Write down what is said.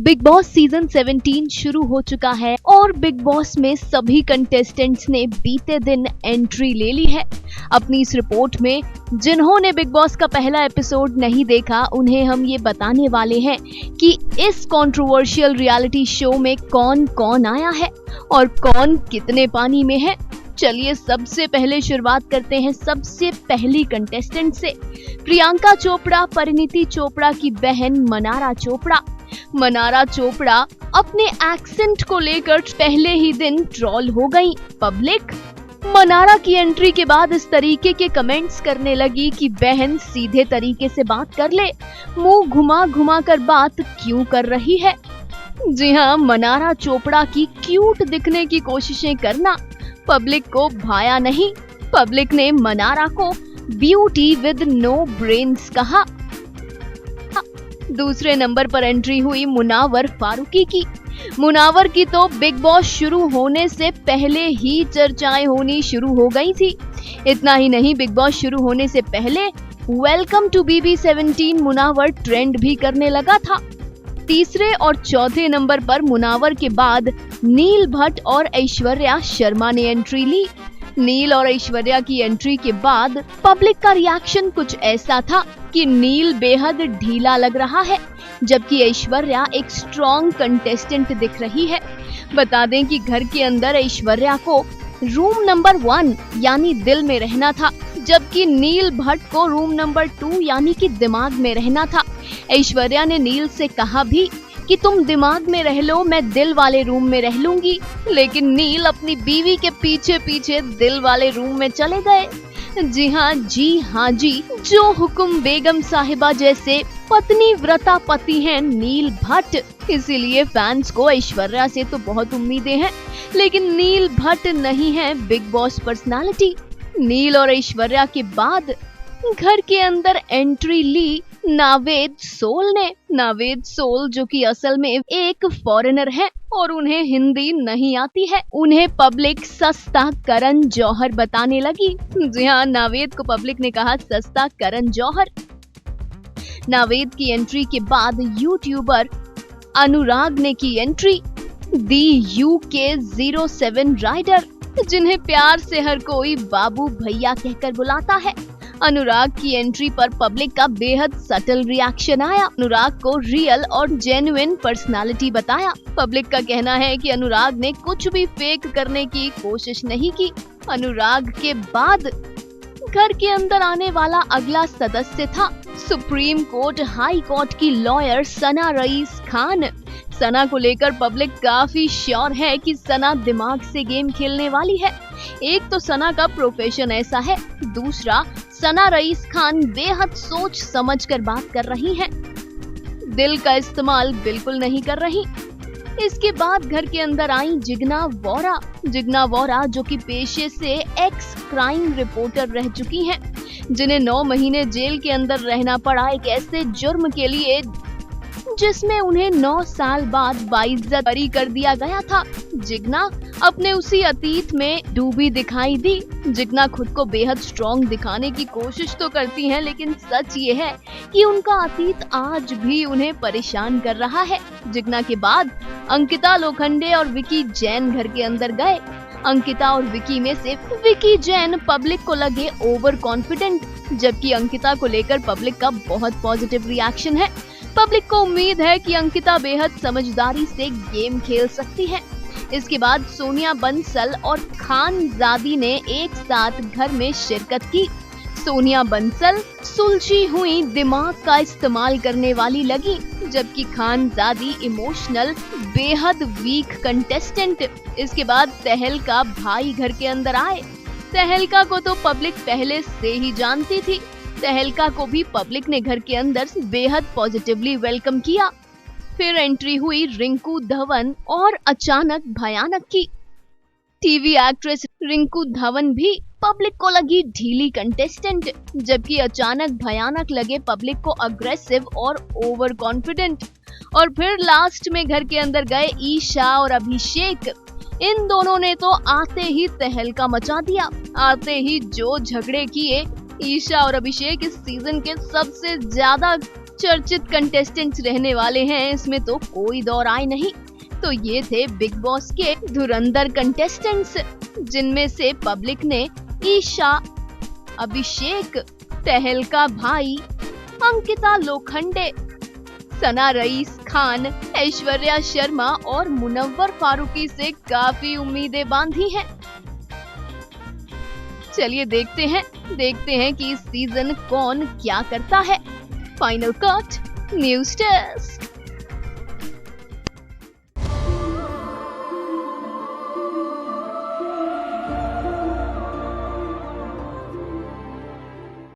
Big boss season 17 शुरू हो चुका है और बिग बॉस में सभी कंटेस्टेंट्स ने बीते दिन एंट्री ले ली है। अपनी इस रिपोर्ट में जिन्होंने बिग बॉस का पहला एपिसोड नहीं देखा उन्हें हम ये बताने वाले हैं कि इस कंट्रोवर्शियल रियलिटी शो में कौन कौन आया है और कौन कितने पानी में है। चलिए सबसे पहले शुरुआत करते हैं सबसे पहली कंटेस्टेंट से। प्रियंका चोपड़ा परिणीति चोपड़ा की बहन मनारा चोपड़ा। मनारा चोपड़ा अपने एक्सेंट को लेकर पहले ही दिन ट्रोल हो गई पब्लिक। मनारा की एंट्री के बाद इस तरीके के कमेंट्स करने लगी कि बहन सीधे तरीके से बात कर ले, मुंह घुमा घुमा कर बात क्यों कर रही है। जी हाँ, मनारा चोपड़ा की क्यूट दिखने की कोशिशें करना पब्लिक को भाया नहीं। पब्लिक ने मनारा को ब्यूटी विद नो ब्रेन्स कहा। दूसरे नंबर पर एंट्री हुई मुनावर फारूकी की। मुनावर की तो बिग बॉस शुरू होने से पहले ही चर्चाएं होनी शुरू हो गई थी। इतना ही नहीं, बिग बॉस शुरू होने से पहले welcome to BB 17 Munawar trend भी करने लगा था। तीसरे और चौथे नंबर पर मुनावर के बाद नील भट्ट और ऐश्वर्या शर्मा ने एंट्री ली। नील और ऐश्वर्या की एंट्री के बाद पब्लिक का रिएक्शन कुछ ऐसा था कि नील बेहद ढीला लग रहा है जबकि ऐश्वर्या एक स्ट्रॉन्ग कंटेस्टेंट दिख रही है। बता दें कि घर के अंदर ऐश्वर्या को रूम नंबर 1 यानी दिल में रहना था जबकि नील भट्ट को रूम नंबर 2 यानी कि दिमाग में रहना था। ऐश्वर्या ने नील से कहा भी कि तुम दिमाग में रह लो, मैं दिल वाले रूम में रह लूंगी, लेकिन नील अपनी बीवी के पीछे पीछे दिल वाले रूम में चले गए। जी हाँ जी, जो हुकुम बेगम साहिबा जैसे पत्नी व्रता पति हैं नील भट्ट। इसीलिए फैंस को ऐश्वर्या से तो बहुत उम्मीदें हैं, लेकिन नील भट्ट नहीं है बिग बॉस पर्सनालिटी। नील और ऐश्वर्या के बाद घर के अंदर एंट्री ली नावेद सोल ने। नावेद सोल जो कि असल में एक फॉरेनर है और उन्हें हिंदी नहीं आती है। उन्हें पब्लिक सस्ता करण जौहर बताने लगी। जी हाँ, नावेद को पब्लिक ने कहा सस्ता करण जौहर। नावेद की एंट्री के बाद यूट्यूबर अनुराग ने की एंट्री। दी UK 07 राइडर, जिन्हें प्यार से हर कोई बाबू भैया कहकर बुलाता है। अनुराग की एंट्री पर पब्लिक का बेहद सटल रिएक्शन आया। अनुराग को रियल और जेन्युइन पर्सनालिटी बताया। पब्लिक का कहना है कि अनुराग ने कुछ भी फेक करने की कोशिश नहीं की। अनुराग के बाद घर के अंदर आने वाला अगला सदस्य था सुप्रीम कोर्ट हाई कोर्ट की लॉयर सना रईस खान। सना को लेकर पब्लिक काफी श्योर है कि सना दिमाग से गेम खेलने वाली है। एक तो सना का प्रोफेशन ऐसा है, दूसरा सना रईस खान बेहद सोच समझ कर बात कर रही हैं। दिल का इस्तेमाल बिल्कुल नहीं कर रही। इसके बाद घर के अंदर आई जिग्ना वोरा। जिग्ना वोरा जो कि पेशे से एक्स क्राइम रिपोर्टर रह चुकी हैं, जिन्हें 9 महीने जेल के अंदर रहना पड़ा एक ऐसे जुर्म के लिए जिसमें उन्हें 9 साल बाद बाइज्जत बरी कर दिया गया था। जिग्ना अपने उसी अतीत में डूबी दिखाई दी। जिग्ना खुद को बेहद स्ट्रॉन्ग दिखाने की कोशिश तो करती हैं, लेकिन सच ये है कि उनका अतीत आज भी उन्हें परेशान कर रहा है। जिग्ना के बाद अंकिता लोखंडे और विकी जैन घर के अंदर गए। अंकिता और विकी में से विकी जैन पब्लिक को लगे ओवर कॉन्फिडेंट, जबकि अंकिता को लेकर पब्लिक का बहुत पॉजिटिव रिएक्शन है। पब्लिक को उम्मीद है कि अंकिता बेहद समझदारी से गेम खेल सकती है। इसके बाद सोनिया बंसल और खानजादी ने एक साथ घर में शिरकत की। सोनिया बंसल सुलझी हुई दिमाग का इस्तेमाल करने वाली लगी, जबकि खानजादी इमोशनल बेहद वीक कंटेस्टेंट। इसके बाद तहलका भाई घर के अंदर आए। तहलका को तो पब्लिक पहले से ही जानती थी। तहलका को भी पब्लिक ने घर के अंदर बेहद पॉजिटिवली वेलकम किया। फिर एंट्री हुई रिंकू धवन और अचानक भयानक की। टीवी एक्ट्रेस रिंकू धवन भी पब्लिक को लगी ढीली कंटेस्टेंट, जबकि अचानक भयानक लगे पब्लिक को अग्रेसिव और ओवर कॉन्फिडेंट। और फिर लास्ट में घर के अंदर गए ईशा और अभिषेक। इन दोनों ने तो आते ही तहलका मचा दिया। आते ही जो झगड़े किए ईशा और अभिषेक इस सीजन के सबसे ज्यादा चर्चित कंटेस्टेंट्स रहने वाले हैं, इसमें तो कोई दो राय नहीं। तो ये थे बिग बॉस के धुरंधर कंटेस्टेंट्स, जिनमें से पब्लिक ने ईशा, अभिषेक, तहलका भाई, अंकिता लोखंडे, सना रईस खान, ऐश्वर्या शर्मा और मुनव्वर फारूकी से काफी उम्मीदें बांधी हैं। चलिए देखते हैं कि इस सीजन कौन क्या करता है। Final cut news desk.